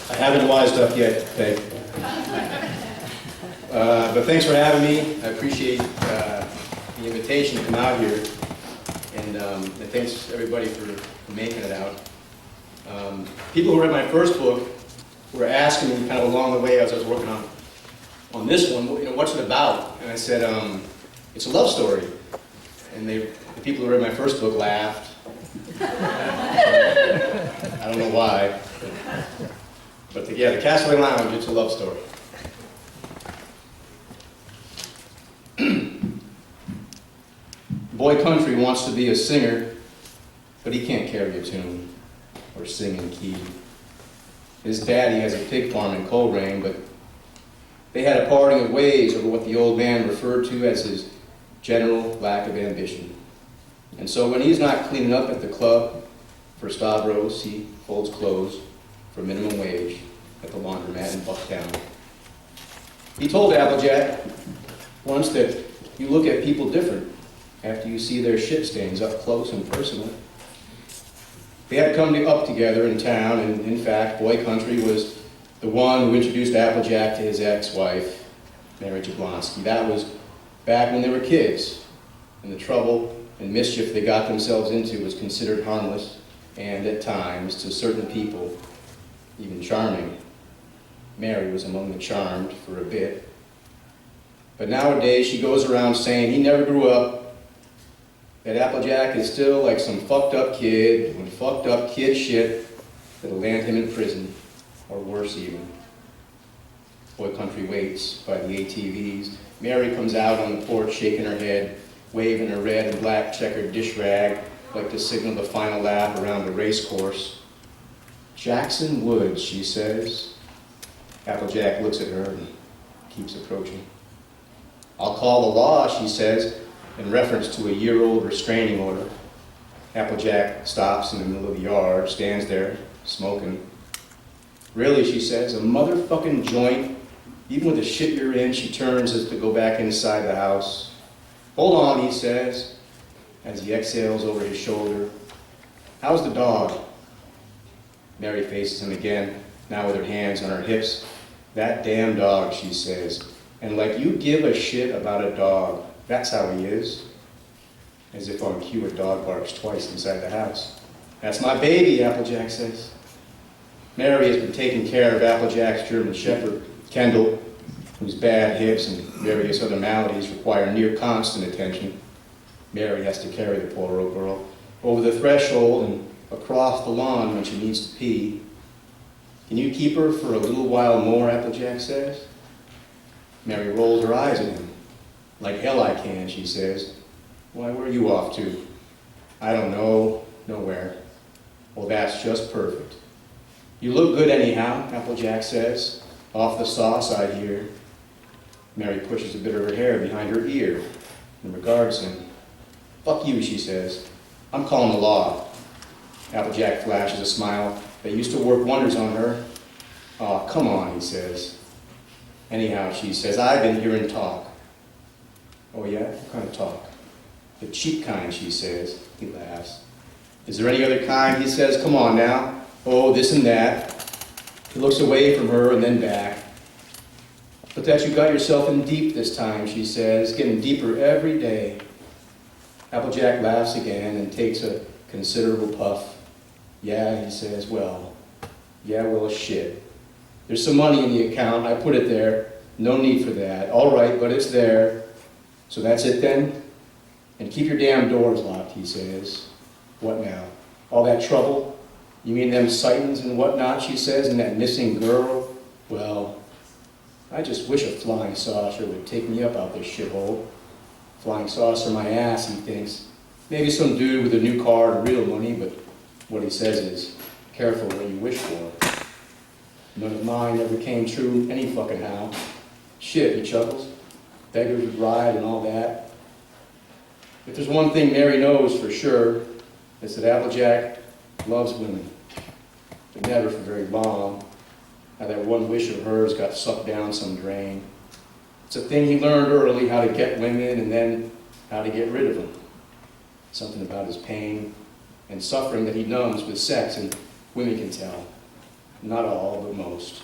I haven't wised up yet, Peg. But thanks for having me. I appreciate the invitation to come out here. And thanks everybody for making it out. People who read my first book were asking me kind of along the way as I was working on this one, what's it about? And I said, it's a love story. And the people who read my first book laughed. I don't know why. But the Castaway Lounge, it's a love story. Boy Country wants to be a singer, but he can't carry a tune or sing in key. His daddy has a pig farm in Coleraine, but they had a parting of ways over what the old man referred to as his general lack of ambition. And so when he's not cleaning up at the club for Stavros, he folds clothes for minimum wage at the laundromat in Bucktown. He told Applejack once that you look at people different after you see their shit stains up close and personal. They had come up together in town, and in fact, Boy Country was the one who introduced Applejack to his ex-wife, Mary Jablonski. That was back when they were kids, and the trouble and mischief they got themselves into was considered harmless, and at times, to certain people, even charming. Mary was among the charmed for a bit. But nowadays, she goes around saying he never grew up, that Applejack is still like some fucked up kid doing fucked up kid shit that'll land him in prison, or worse even. Boy Country waits by the ATVs. Mary comes out on the porch shaking her head, waving her red and black checkered dish rag like to signal the final lap around the race course. Jackson Woods, she says. Applejack looks at her and keeps approaching. I'll call the law, she says, in reference to a year-old restraining order. Applejack stops in the middle of the yard, stands there, smoking. Really, she says, a motherfucking joint? Even with the shit you're in, she turns as to go back inside the house. Hold on, he says, as he exhales over his shoulder. How's the dog? Mary faces him again, now with her hands on her hips. That damn dog, she says. And like you give a shit about a dog. That's how he is. As if on cue, a dog barks twice inside the house. That's my baby, Applejack says. Mary has been taking care of Applejack's German Shepherd, Kendall, whose bad hips and various other maladies require near constant attention. Mary has to carry the poor old girl over the threshold and across the lawn when she needs to pee. Can you keep her for a little while more, Applejack says. Mary rolls her eyes at him. Like hell I can, she says. Why, where are you off to? I don't know, nowhere. Well, that's just perfect. You look good anyhow, Applejack says. Off the sauce, I hear. Mary pushes a bit of her hair behind her ear and regards him. Fuck you, she says. I'm calling the law. Applejack flashes a smile that used to work wonders on her. Aw, come on, he says. Anyhow, she says, I've been hearing talk. Oh yeah? What kind of talk? The cheap kind, she says. He laughs. Is there any other kind? He says, come on now. Oh, this and that. He looks away from her and then back. But that you got yourself in deep this time, she says, getting deeper every day. Applejack laughs again and takes a considerable puff. Yeah, he says, well, shit. There's some money in the account. I put it there. No need for that. All right, but it's there. So that's it then? And keep your damn doors locked, he says. What now? All that trouble? You mean them sightings and whatnot, she says, and that missing girl? Well, I just wish a flying saucer would take me up out this shithole. Flying saucer my ass, he thinks. Maybe some dude with a new car and real money, but what he says is, careful what you wish for. None of mine ever came true any fucking how. Shit, he chuckles. Beggars would ride and all that. If there's one thing Mary knows for sure, it's that Applejack loves women, but never for very long. How that one wish of hers got sucked down some drain. It's a thing he learned early, how to get women and then how to get rid of them. Something about his pain and suffering that he numbs with sex, and women can tell. Not all, but most.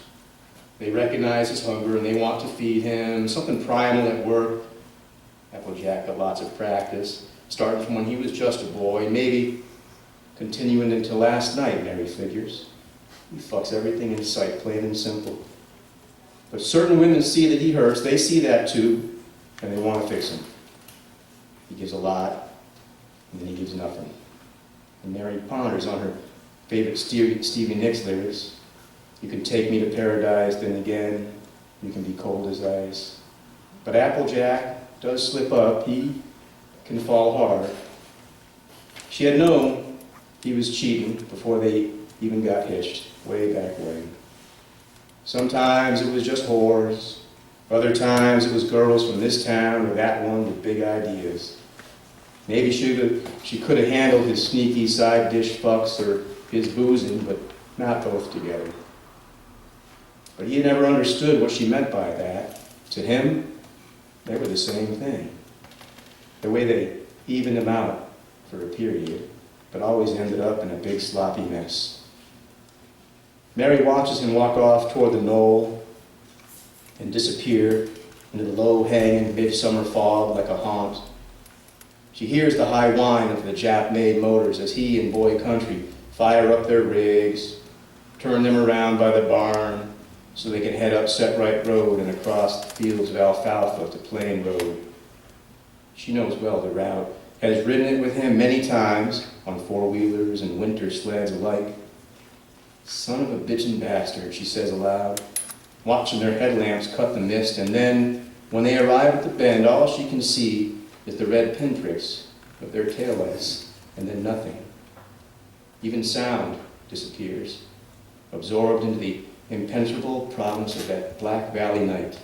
They recognize his hunger and they want to feed him, something primal at work. Applejack got lots of practice, starting from when he was just a boy, maybe continuing into last night, Mary figures. He fucks everything in sight, plain and simple. But certain women see that he hurts, they see that too, and they want to fix him. He gives a lot, and then he gives nothing. And Mary ponders on her favorite Stevie Nicks lyrics. You can take me to paradise, then again, you can be cold as ice. But Applejack does slip up, he can fall hard. She had known he was cheating before they even got hitched, way back when. Sometimes it was just whores, other times it was girls from this town or that one with big ideas. Maybe she could have handled his sneaky side dish fucks or his boozing, but not both together. But he had never understood what she meant by that. To him, they were the same thing. The way they evened him out for a period, but always ended up in a big sloppy mess. Mary watches him walk off toward the knoll and disappear into the low-hanging midsummer fog like a haunt. She hears the high whine of the Jap-made motors as he and Boy Country fire up their rigs, turn them around by the barn so they can head up Set Right Road and across the fields of alfalfa to Plain Road. She knows well the route, has ridden it with him many times on four-wheelers and winter sleds alike. Son of a bitchin' bastard, she says aloud, watching their headlamps cut the mist, and then, when they arrive at the bend, all she can see is the red pinpricks of their taillights, and then nothing. Even sound disappears, absorbed into the impenetrable province of that Black Valley night.